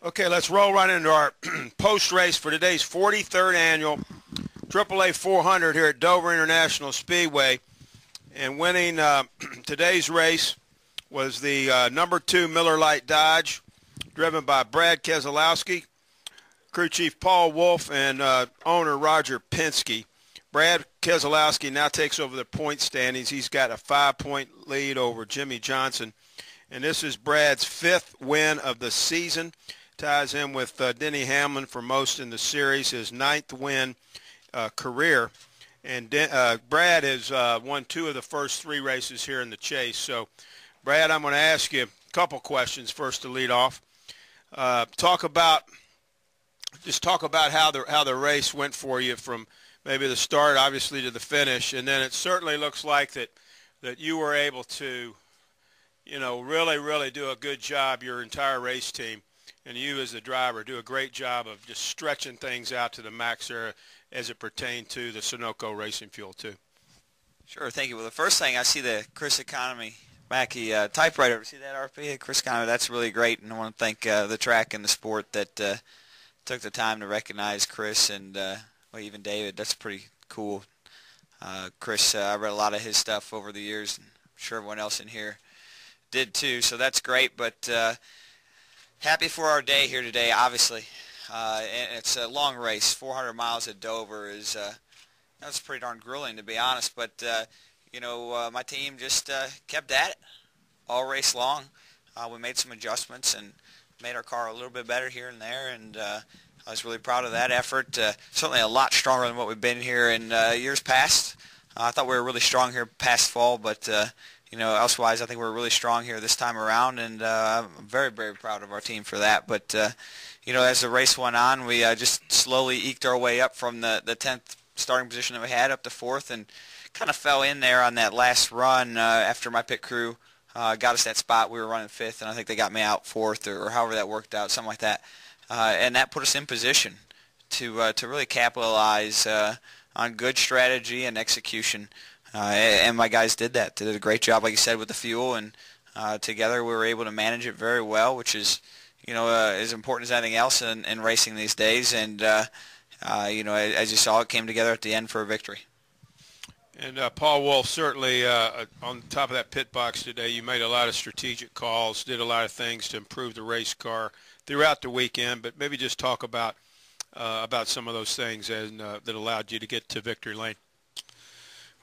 Okay, let's roll right into our post-race for today's 43rd annual AAA 400 here at Dover International Speedway. And winning today's race was the number 2 Miller Lite Dodge, driven by Brad Keselowski, crew chief Paul Wolfe, and owner Roger Penske. Brad Keselowski now takes over the point standings. He's got a 5-point lead over Jimmy Johnson. And this is Brad's 5th win of the season. Ties him with Denny Hamlin for most in the series, his 9th win career. And Brad has won 2 of the first 3 races here in the chase. So, Brad, I'm going to ask you a couple questions first to lead off. Talk about how the race went for you from maybe the start, obviously, to the finish. And then it certainly looks like that you were able to, really do a good job, your entire race team. And you as the driver do a great job of just stretching things out to the max there as it pertained to the Sunoco racing fuel too. Sure, thank you. Well, the first thing, I see the Chris Economy Mackie typewriter. See that, RP? Chris Economy, that's really great. And I want to thank the track and the sport that took the time to recognize Chris and even David. That's pretty cool. Chris, I read a lot of his stuff over the years, and I'm sure everyone else in here did too, so that's great. But happy for our day here today, obviously. And it's a long race. 400 miles at Dover is that's pretty darn grueling, to be honest. But my team just kept at it all race long. We made some adjustments and made our car a little bit better here and there, and I was really proud of that effort. Certainly a lot stronger than what we've been here in years past. I thought we were really strong here past fall, but elsewise, I think we're really strong here this time around, and I'm very, very proud of our team for that. But, as the race went on, we just slowly eked our way up from the 10th starting position that we had up to 4th, and kind of fell in there on that last run after my pit crew got us that spot. We were running 5th, and I think they got me out 4th or however that worked out, something like that. And that put us in position to really capitalize on good strategy and execution. And my guys did that. They did a great job, like you said, with the fuel, and together we were able to manage it very well, which is, as important as anything else in racing these days. And, as you saw, it came together at the end for a victory. And Paul Wolfe, certainly on top of that pit box today, you made a lot of strategic calls, did a lot of things to improve the race car throughout the weekend, but maybe just talk about some of those things and, that allowed you to get to victory lane.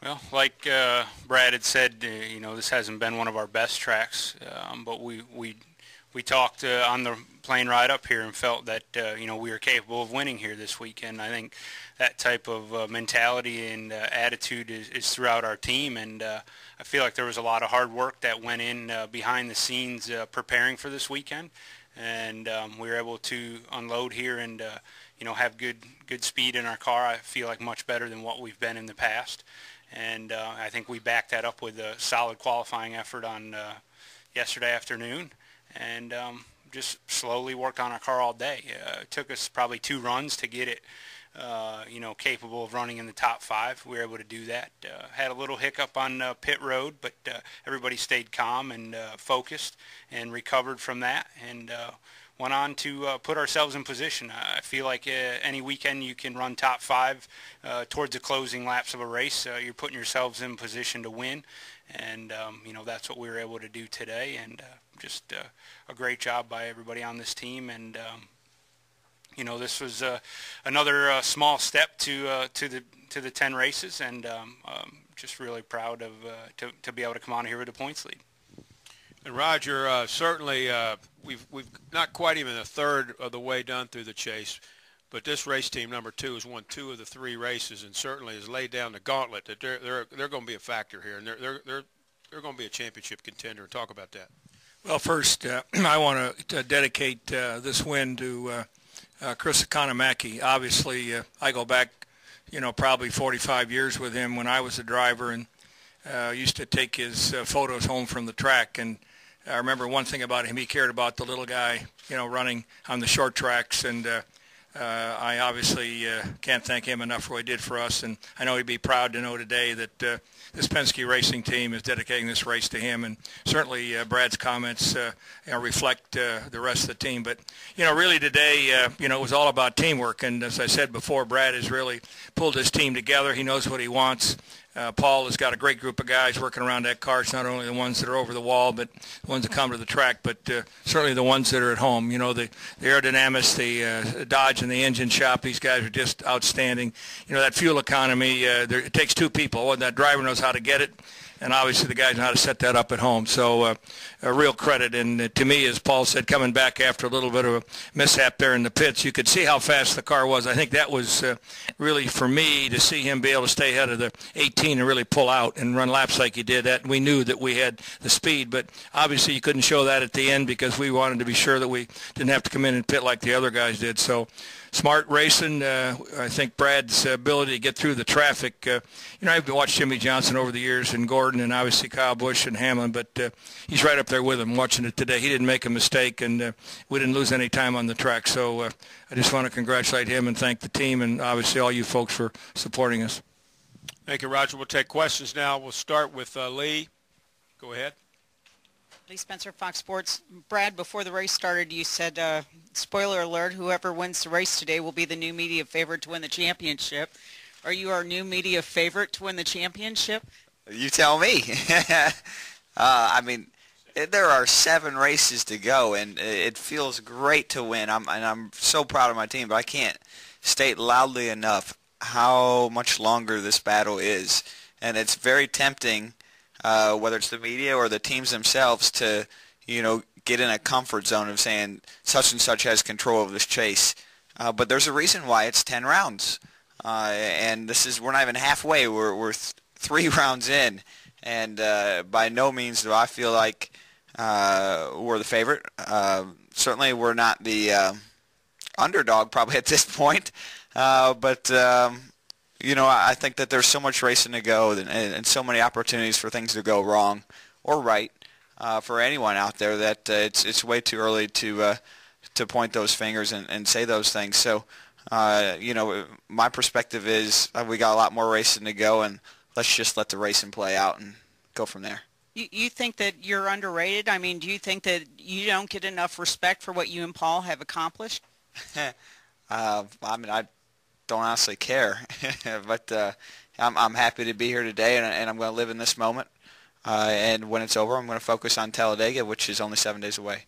Well, like Brad had said, this hasn't been one of our best tracks, but we talked on the plane ride up here and felt that we were capable of winning here this weekend. I think that type of mentality and attitude is throughout our team, and I feel like there was a lot of hard work that went in behind the scenes preparing for this weekend, and we were able to unload here and have good speed in our car. I feel like much better than what we've been in the past. And I think we backed that up with a solid qualifying effort on yesterday afternoon, and just slowly worked on our car all day. It took us probably 2 runs to get it, capable of running in the top 5. We were able to do that. Had a little hiccup on pit road, but everybody stayed calm and focused and recovered from that, and went on to put ourselves in position. I feel like any weekend you can run top 5 towards the closing laps of a race. You're putting yourselves in position to win, and that's what we were able to do today. And just a great job by everybody on this team. And this was another small step to the 10 races, and just really proud of to be able to come on here with a points lead. And Roger, certainly we've not quite even a third of the way done through the chase, but this race team number 2 has won 2 of the 3 races, and certainly has laid down the gauntlet that they're going to be a factor here, and they're going to be a championship contender. Talk about that. Well, first I want to dedicate this win to Chris Economaki. Obviously, I go back, probably 45 years with him when I was a driver, and used to take his photos home from the track. And I remember one thing about him, he cared about the little guy, running on the short tracks, and I obviously can't thank him enough for what he did for us, and I know he'd be proud to know today that this Penske racing team is dedicating this race to him, and certainly Brad's comments reflect the rest of the team. But, really today, it was all about teamwork, and as I said before, Brad has really pulled his team together. He knows what he wants. Paul has got a great group of guys working around that car. It's not only the ones that are over the wall, but the ones that come to the track, but certainly the ones that are at home. The aerodynamics, the Dodge and the engine shop, these guys are just outstanding. That fuel economy, it takes two people. One, that driver knows how to get it, and obviously the guys know how to set that up at home. So a real credit. And to me, as Paul said, coming back after a little bit of a mishap there in the pits, you could see how fast the car was. I think that was really, for me, to see him be able to stay ahead of the 18 and really pull out and run laps like he did. That we knew that we had the speed, but obviously you couldn't show that at the end because we wanted to be sure that we didn't have to come in and pit like the other guys did. So smart racing. I think Brad's ability to get through the traffic. I've watched Jimmy Johnson over the years and Gordon and obviously Kyle Busch and Hamlin, but he's right up there with him watching it today. He didn't make a mistake, and we didn't lose any time on the track. So I just want to congratulate him and thank the team and obviously all you folks for supporting us. Thank you, Roger. We'll take questions now. We'll start with Lee. Go ahead. Lee Spencer, Fox Sports. Brad, before the race started, you said, spoiler alert, whoever wins the race today will be the new media favorite to win the championship. Are you our new media favorite to win the championship? You tell me. There are 7 races to go, and it feels great to win. I'm so proud of my team, but I can't state loudly enough how much longer this battle is. And it's very tempting, whether it's the media or the teams themselves, to get in a comfort zone of saying such and such has control of this chase. But there's a reason why it's 10 rounds. And we're not even halfway. We're 3 rounds in, and by no means do I feel like we're the favorite. Certainly we're not the underdog probably at this point, but I think that there's so much racing to go and so many opportunities for things to go wrong or right for anyone out there that it's way too early to point those fingers and say those things. So my perspective is we got a lot more racing to go, and let's just let the racing play out and go from there. You think that you're underrated? I mean, do you think that you don't get enough respect for what you and Paul have accomplished? I don't honestly care, but I'm happy to be here today, and I'm going to live in this moment. And when it's over, I'm going to focus on Talladega, which is only 7 days away.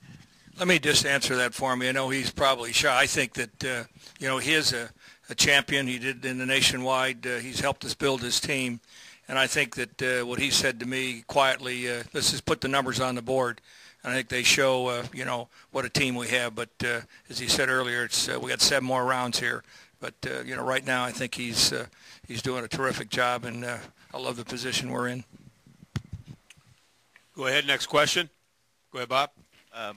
Let me just answer that for me. I know he's probably shy. I think that, he is a champion. He did in the nationwide. He's helped us build his team. And I think that what he said to me quietly, let's just put the numbers on the board. And I think they show, what a team we have. But as he said earlier, we got 7 more rounds here. But, right now I think he's doing a terrific job, and I love the position we're in. Go ahead. Next question. Go ahead, Bob.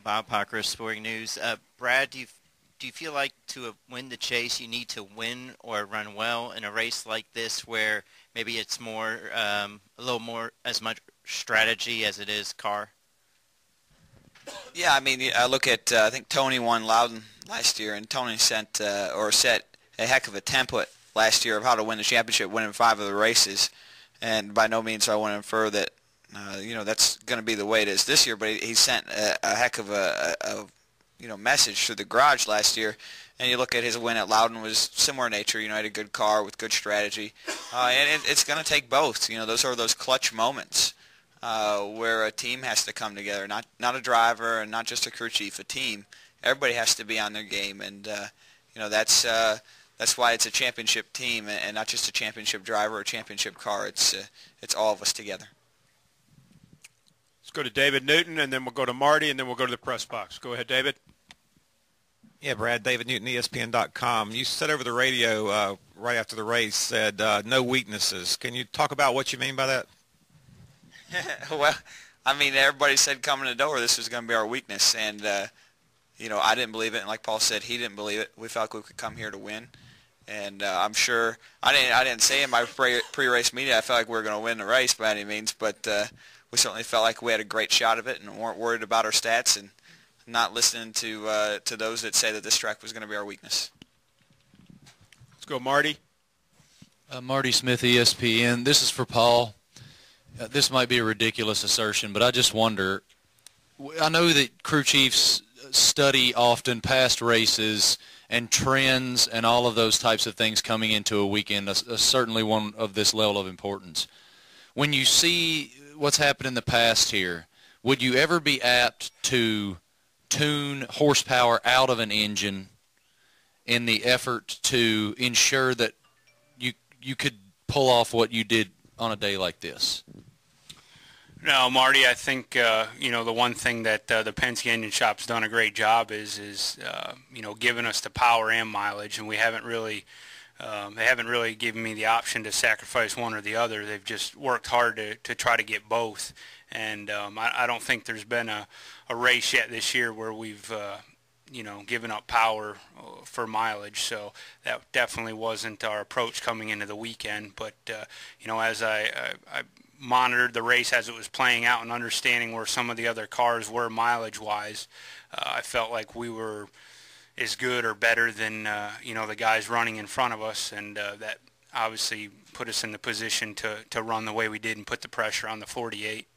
Bob Pocker, Sporting News. Brad, do you feel like to win the chase you need to win or run well in a race like this, where maybe it's more a little more as much strategy as it is car? Yeah, I look at I think Tony won Loudon last year, and Tony set a heck of a template last year of how to win the championship, winning 5 of the races. And by no means do I want to infer that that's going to be the way it is this year, but he sent a heck of a message through the garage last year. And you look at his win at Loudon was similar nature. He had a good car with good strategy. And it's going to take both. Those are those clutch moments where a team has to come together, not a driver and not just a crew chief, a team. Everybody has to be on their game. And, that's why it's a championship team and not just a championship driver or a championship car. It's all of us together. Let's go to David Newton, and then we'll go to Marty, and then we'll go to the press box. Go ahead, David. Yeah, Brad, David Newton, ESPN.com. You said over the radio right after the race, said no weaknesses. Can you talk about what you mean by that? Well, everybody said coming to Dover this was going to be our weakness, and, I didn't believe it, and like Paul said, he didn't believe it. We felt like we could come here to win, and I'm sure I didn't say in my pre-race meeting I felt like we were going to win the race by any means, but we certainly felt like we had a great shot of it and weren't worried about our stats and not listening to those that say that this track was going to be our weakness. go Marty. Marty Smith, ESPN. This is for Paul. This might be a ridiculous assertion, but I just wonder, I know that crew chiefs study often past races and trends and all of those types of things coming into a weekend, certainly one of this level of importance. When you see what's happened in the past here, would you ever be apt to tune horsepower out of an engine in the effort to ensure that you could pull off what you did on a day like this? No, Marty, I think, the one thing that the Penske Engine Shop's done a great job is giving us the power and mileage, and we haven't really, they haven't really given me the option to sacrifice one or the other. They've just worked hard to try to get both, and I don't think there's been a race yet this year where we've, given up power for mileage, so that definitely wasn't our approach coming into the weekend, but, as I monitored the race as it was playing out and understanding where some of the other cars were mileage-wise, I felt like we were as good or better than, the guys running in front of us, and that obviously put us in the position to run the way we did and put the pressure on the 48.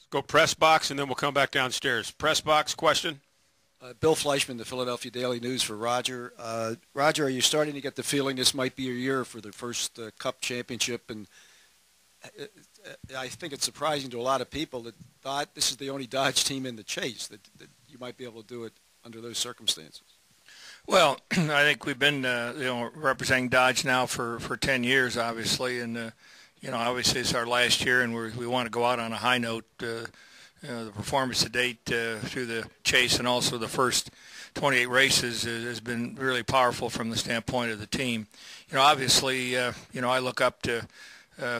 Let's go press box, and then we'll come back downstairs. Press box, question? Bill Fleischman, the Philadelphia Daily News for Roger. Roger, are you starting to get the feeling this might be your year for the first Cup championship? And I think it's surprising to a lot of people that this is the only Dodge team in the chase, that you might be able to do it under those circumstances. Well, I think we've been representing Dodge now for 10 years, obviously, and obviously it's our last year, and we want to go out on a high note. The performance to date through the chase and also the first 28 races has been really powerful from the standpoint of the team. Obviously, I look up to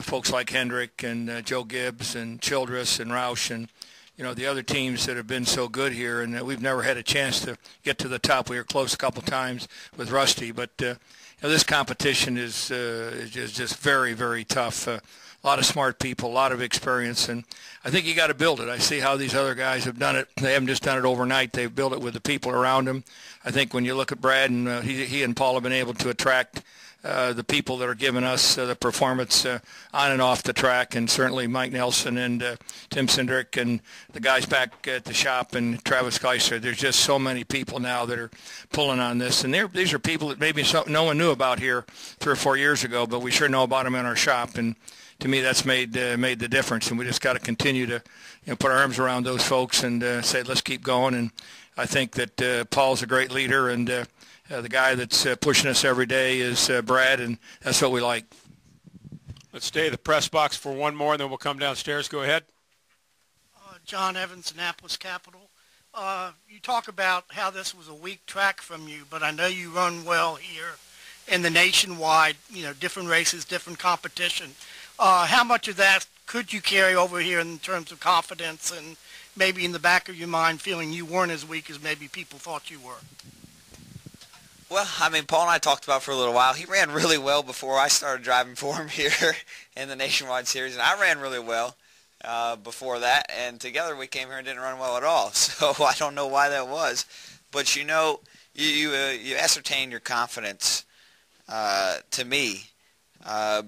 folks like Hendrick and Joe Gibbs and Childress and Roush and, the other teams that have been so good here, and we've never had a chance to get to the top. We were close a couple times with Rusty, but this competition is just very, very tough. A lot of smart people, a lot of experience, and I think you got to build it. I see how these other guys have done it. They haven't just done it overnight. They've built it with the people around them. I think when you look at Brad, and he and Paul have been able to attract the people that are giving us the performance on and off the track, and certainly Mike Nelson and Tim Cindric and the guys back at the shop and Travis Kaiser. There's just so many people now that are pulling on this, and these are people that maybe no one knew about here 3 or 4 years ago, but we sure know about them in our shop, and to me, that's made the difference, and we just got to continue to put our arms around those folks and say, let's keep going. And I think that Paul's a great leader, and the guy that's pushing us every day is Brad, and that's what we like. Let's stay at the press box for one more, and then we'll come downstairs. Go ahead. John Evans, Annapolis Capital. You talk about how this was a weak track from you, but I know you run well here in the nationwide, different races, different competition. How much of that could you carry over here in terms of confidence and maybe in the back of your mind feeling you weren't as weak as maybe people thought you were? Well, Paul and I talked about it for a little while. He ran really well before I started driving for him here in the Nationwide Series, and I ran really well before that, and together we came here and didn't run well at all. So I don't know why that was. But, you ascertain your confidence, to me,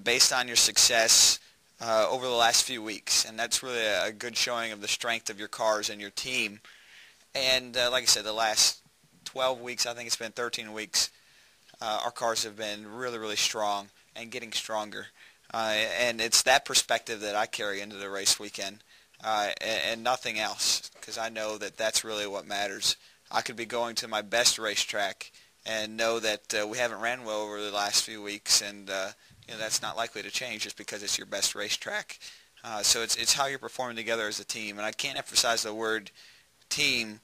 based on your success over the last few weeks, and that's really a good showing of the strength of your cars and your team. And like I said, the last 12 weeks, I think it's been 13 weeks, our cars have been really, really strong and getting stronger. And it's that perspective that I carry into the race weekend and nothing else, because I know that that's really what matters. I could be going to my best racetrack and know that we haven't ran well over the last few weeks, and that's not likely to change just because it's your best racetrack. So it's how you're performing together as a team, and I can't emphasize the word team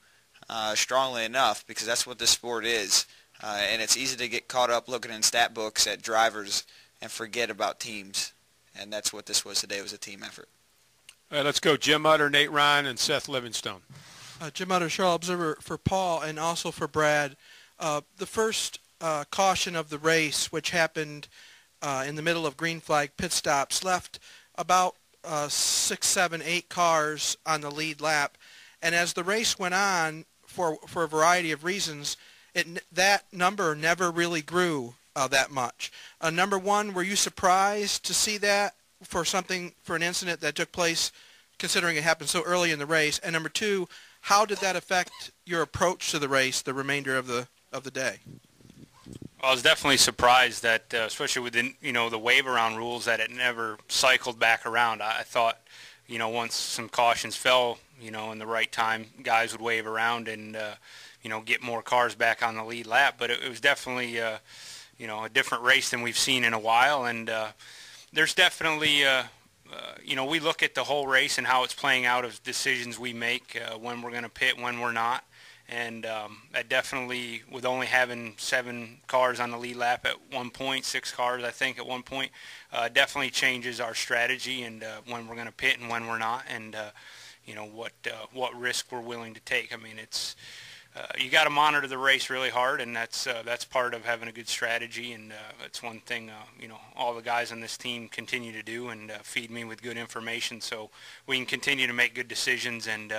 strongly enough, because that's what this sport is, and it's easy to get caught up looking in stat books at drivers and forget about teams, and that's what this was today. It was a team effort. All right, let's go Jim Utter, Nate Ryan, and Seth Livingstone. Jim Utter, Charlotte Observer, for Paul and also for Brad. The first caution of the race, which happened in the middle of green flag pit stops, left about 6, 7, 8 cars on the lead lap. And as the race went on, for a variety of reasons, that number never really grew that much. Number one, were you surprised to see that for an incident that took place, considering it happened so early in the race? And number two, how did that affect your approach to the race the remainder of the day? I was definitely surprised that, especially with the wave around rules, that it never cycled back around. I thought, once some cautions fell, in the right time, guys would wave around and get more cars back on the lead lap. But it was definitely a different race than we've seen in a while. And there's definitely we look at the whole race and how it's playing out of decisions we make, when we're going to pit, when we're not. And that definitely, with only having 7 cars on the lead lap at one point, 6 cars I think at one point, definitely changes our strategy and when we're going to pit and when we're not, and what risk we're willing to take. I mean, it's you got to monitor the race really hard, and that's part of having a good strategy, and it's one thing all the guys on this team continue to do, and feed me with good information so we can continue to make good decisions. And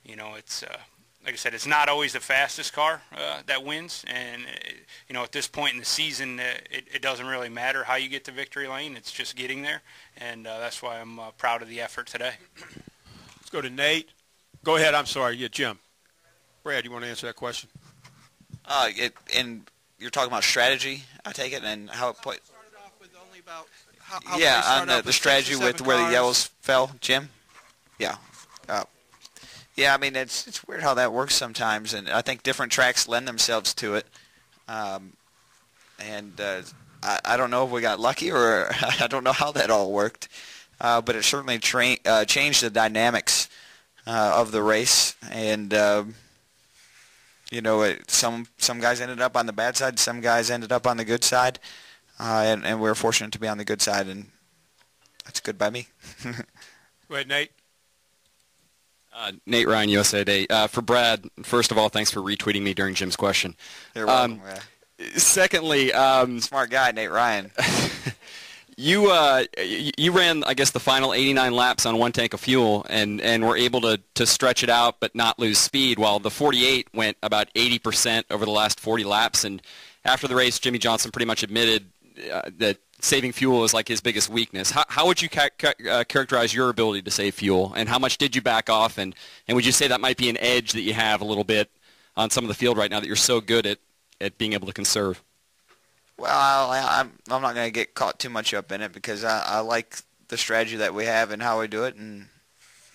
it's like I said, it's not always the fastest car that wins, and at this point in the season, it doesn't really matter how you get to victory lane. It's just getting there, and that's why I'm proud of the effort today. Let's go to Nate. Go ahead. I'm sorry. Yeah, Jim. Brad, you want to answer that question? And you're talking about strategy, I take it, and how it played. Started off with only about how on the strategy with where the yellows fell, Jim. Yeah. Yeah, I mean, it's weird how that works sometimes, and I think different tracks lend themselves to it. I don't know if we got lucky or I don't know how that all worked, but it certainly changed the dynamics of the race. And some guys ended up on the bad side, some guys ended up on the good side, and we were fortunate to be on the good side, and that's good by me. Go ahead, Nate. Nate Ryan, USA Today. For Brad, first of all, thanks for retweeting me during Jim's question. You're welcome. Secondly, smart guy, Nate Ryan. You ran, I guess, the final 89 laps on one tank of fuel and were able to stretch it out but not lose speed, while the 48 went about 80% over the last 40 laps. And after the race, Jimmy Johnson pretty much admitted that saving fuel is like his biggest weakness. How would you characterize your ability to save fuel, and how much did you back off, and would you say that might be an edge that you have a little bit on some of the field right now, that you're so good at being able to conserve? Well, I'm not going to get caught too much up in it, because I like the strategy that we have and how we do it, and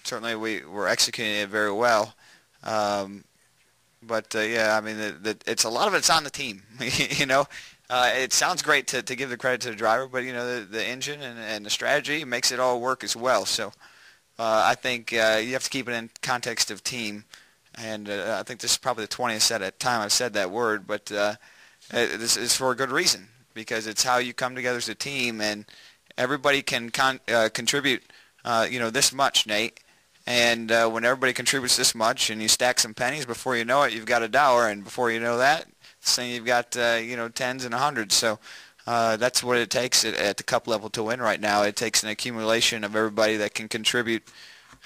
certainly we're executing it very well. But yeah, I mean, it's a lot of it's on the team, It sounds great to give the credit to the driver, but the engine and the strategy makes it all work as well. So I think you have to keep it in context of team, and I think this is probably the 20th time I've said that word, but this is for a good reason, because it's how you come together as a team, and everybody can contribute this much, Nate. And when everybody contributes this much, and you stack some pennies, before you know it, you've got $1, and before you know that, saying you've got tens and hundreds. So that's what it takes at the cup level to win right now. It takes an accumulation of everybody that can contribute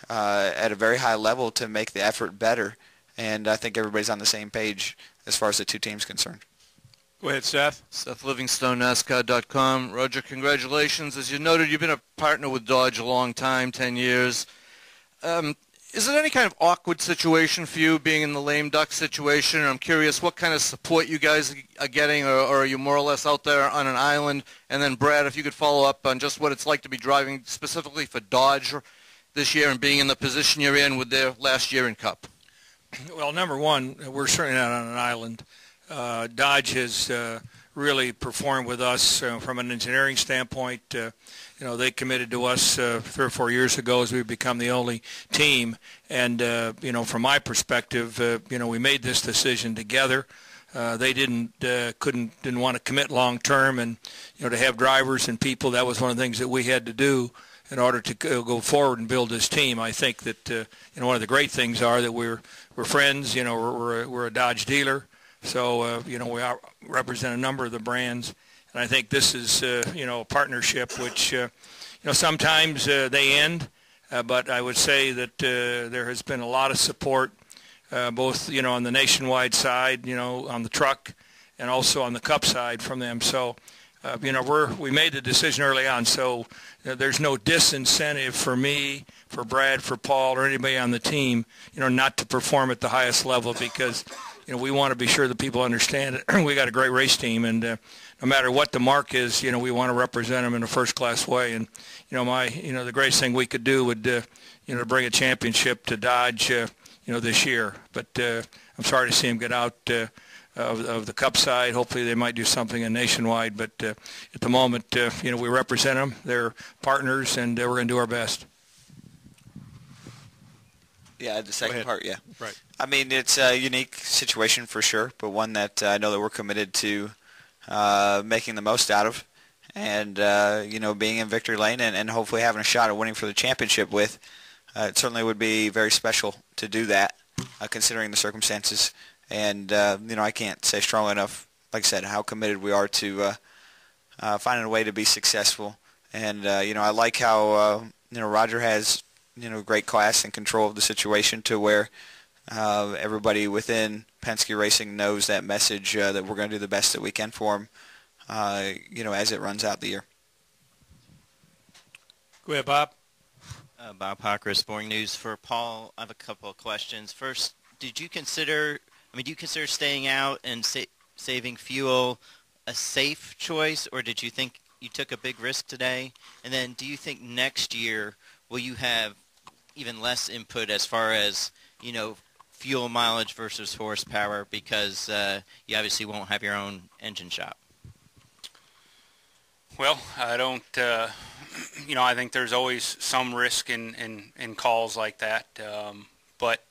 at a very high level to make the effort better. And I think everybody's on the same page as far as the two teams concerned. Go ahead, Seth. Seth Livingstone, NASCAR.com. Roger, congratulations. As you noted, you've been a partner with Dodge a long time, 10 years. Is it any kind of awkward situation for you being in the lame duck situation? I'm curious what kind of support you guys are getting, or are you more or less out there on an island? And then, Brad, if you could follow up on just what it's like to be driving specifically for Dodge this year and being in the position you're in with their last year in Cup. Well, number one, we're certainly not on an island. Dodge has really performed with us from an engineering standpoint. They committed to us 3 or 4 years ago as we become the only team. And, from my perspective, we made this decision together. They didn't want to commit long term, and to have drivers and people, that was one of the things that we had to do in order to go forward and build this team. I think that one of the great things are that we're friends. We're a Dodge dealer, so we represent a number of the brands, and I think this is a partnership which sometimes they end, but I would say that there has been a lot of support both, on the nationwide side, on the truck, and also on the Cup side from them. So, we made the decision early on. So there's no disincentive for me, for Brad, for Paul, or anybody on the team, not to perform at the highest level because, we want to be sure that people understand it. We got a great race team, and no matter what the mark is, we want to represent them in a first-class way. And, the greatest thing we could do would, to bring a championship to Dodge, this year. But I'm sorry to see him get out of the Cup side. Hopefully they might do something in nationwide. But at the moment, we represent them. They're partners, and we're going to do our best. Yeah, the second part, yeah. Right. I mean, it's a unique situation for sure, but one that I know that we're committed to making the most out of and, being in victory lane and hopefully having a shot at winning for the championship with. It certainly would be very special to do that, considering the circumstances. And, I can't say strongly enough, like I said, how committed we are to finding a way to be successful. And, I like how, Roger has, great class and control of the situation to where everybody within Penske Racing knows that message that we're going to do the best that we can for them, as it runs out the year. Go ahead, Bob. Bob Hocker, Sporting News. For Paul, I have a couple of questions. First, do you consider staying out and saving fuel a safe choice, or did you think you took a big risk today? And then do you think next year will you have even less input as far as, fuel mileage versus horsepower because you obviously won't have your own engine shop? Well, I don't, I think there's always some risk in calls like that. But,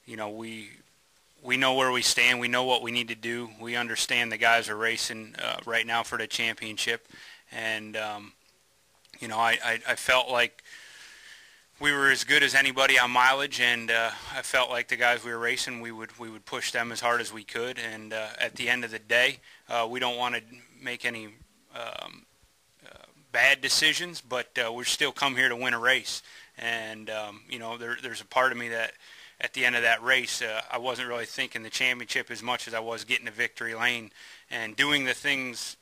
we know where we stand. We know what we need to do. We understand the guys are racing right now for the championship. And, I felt like we were as good as anybody on mileage, and I felt like the guys we were racing, we would push them as hard as we could. And at the end of the day, we don't want to make any bad decisions, but we're still come here to win a race. And there's a part of me that at the end of that race, I wasn't really thinking the championship as much as I was getting to victory lane and doing the things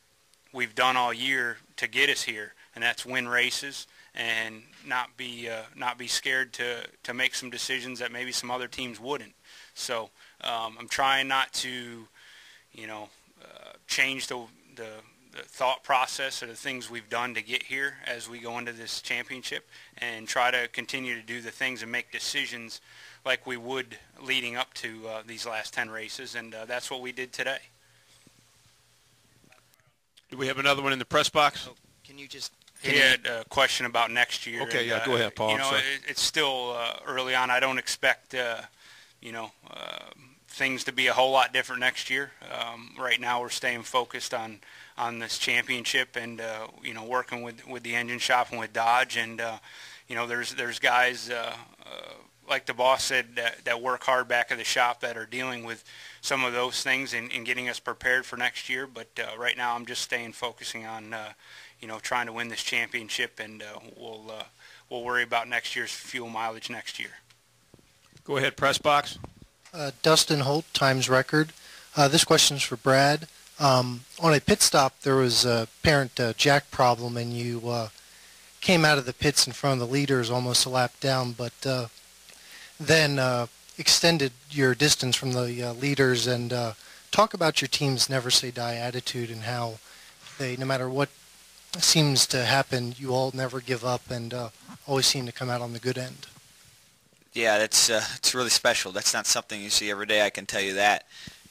we've done all year to get us here, and that's win races and not be scared to make some decisions that maybe some other teams wouldn't. So I'm trying not to, change the thought process or the things we've done to get here as we go into this championship, and try to continue to do the things and make decisions like we would leading up to these last 10 races, and that's what we did today. Do we have another one in the press box? Oh, can you just... He had a question about next year. Okay, and, yeah, go ahead, Paul. It's still early on. I don't expect, things to be a whole lot different next year. Right now we're staying focused on this championship and, working with the engine shop and with Dodge. And, there's guys, like the boss said, that work hard back at the shop that are dealing with some of those things and getting us prepared for next year. But right now I'm just focusing on, trying to win this championship, and we'll worry about next year's fuel mileage next year. Go ahead, press box. Dustin Holt, Times Record. This question's for Brad. On a pit stop, there was a apparent jack problem, and you came out of the pits in front of the leaders almost a lap down, but then extended your distance from the leaders. And talk about your team's never say die attitude and how they, no matter what seems to happen, you all never give up and always seem to come out on the good end. Yeah, it's really special. That's not something you see every day, I can tell you that.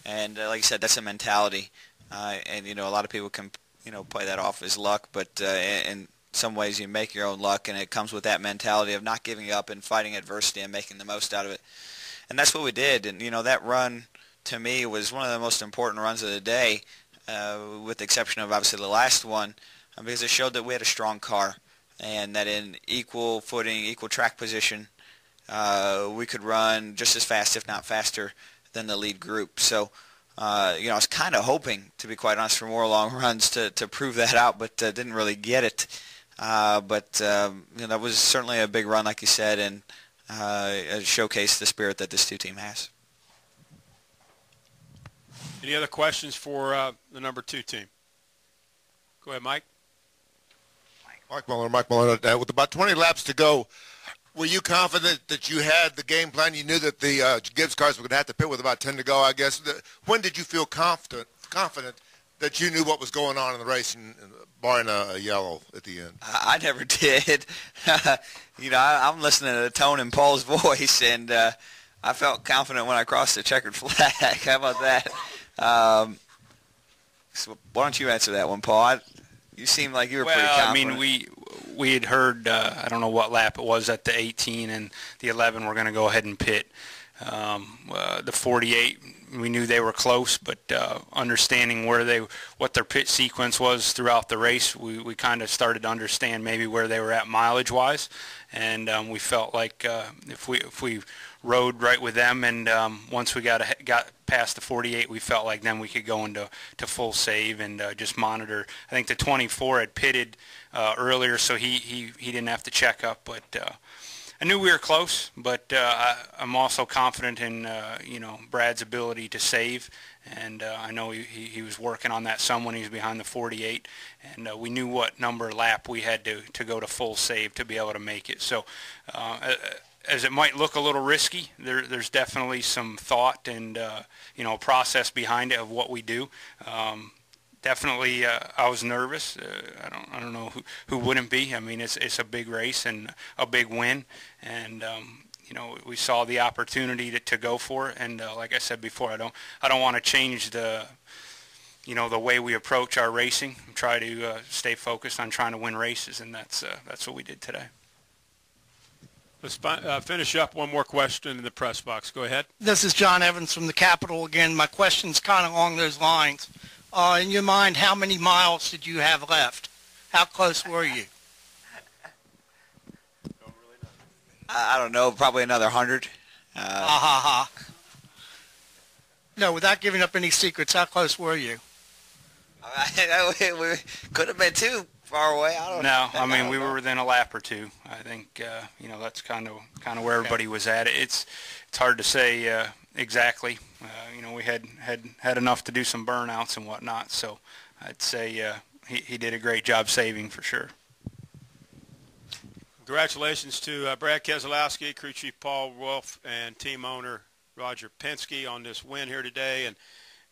And like I said, that's a mentality. And, a lot of people can, play that off as luck, but in some ways you make your own luck, and it comes with that mentality of not giving up and fighting adversity and making the most out of it. And that's what we did. And, that run, to me, was one of the most important runs of the day, with the exception of, obviously, the last one, because it showed that we had a strong car and that in equal footing, equal track position, we could run just as fast, if not faster, than the lead group. So, I was kind of hoping, to be quite honest, for more long runs to prove that out, but didn't really get it. But that was certainly a big run, like you said, and it showcased the spirit that this two team has. Any other questions for the number 2 team? Go ahead, Mike. Mike Muller. With about 20 laps to go, were you confident that you had the game plan? You knew that the Gibbs cars were going to have to pit with about 10 to go, I guess. When did you feel confident that you knew what was going on in the race, barring a yellow at the end? I never did. I'm listening to the tone in Paul's voice, and I felt confident when I crossed the checkered flag. How about that? So why don't you answer that one, Paul? You seem like you were pretty confident. I mean, we had heard, I don't know what lap it was at the 18 and the 11 were going to go ahead and pit. The 48, we knew they were close, but understanding what their pit sequence was throughout the race, we kind of started to understand maybe where they were at mileage-wise, and we felt like if we rode right with them, and once we got past the 48, we felt like then we could go into full save and just monitor. I think the 24 had pitted earlier, so he didn't have to check up, but I knew we were close, but I'm also confident in Brad's ability to save, and I know he was working on that some when he was behind the 48, and we knew what number lap we had to go to full save to be able to make it. So as it might look a little risky, there's definitely some thought and process behind it of what we do. Definitely, I was nervous. I don't know who wouldn't be. I mean, it's a big race and a big win, and we saw the opportunity to go for it. And like I said before, I don't want to change the way we approach our racing. Try to stay focused on trying to win races, and that's what we did today. Let's finish up. One more question in the press box. Go ahead. This is John Evans from the Capitol again. My question's kind of along those lines. In your mind, how many miles did you have left? How close were you? I don't know, probably another 100. No, without giving up any secrets, how close were you? We could have been too far away. I don't know. No, I mean, we were within a lap or two. I think that's kind of where everybody was at. It's hard to say exactly. We had enough to do some burnouts and whatnot. So I'd say he did a great job saving for sure. Congratulations to Brad Keselowski, crew chief Paul Wolfe, and team owner Roger Penske on this win here today. And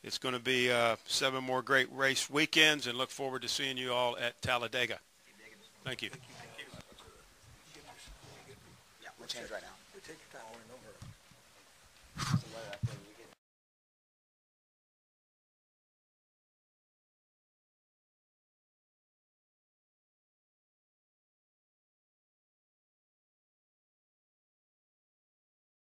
it's going to be 7 more great race weekends, and look forward to seeing you all at Talladega. Thank you. Yeah, we'll change right now. Take your time. No hurry.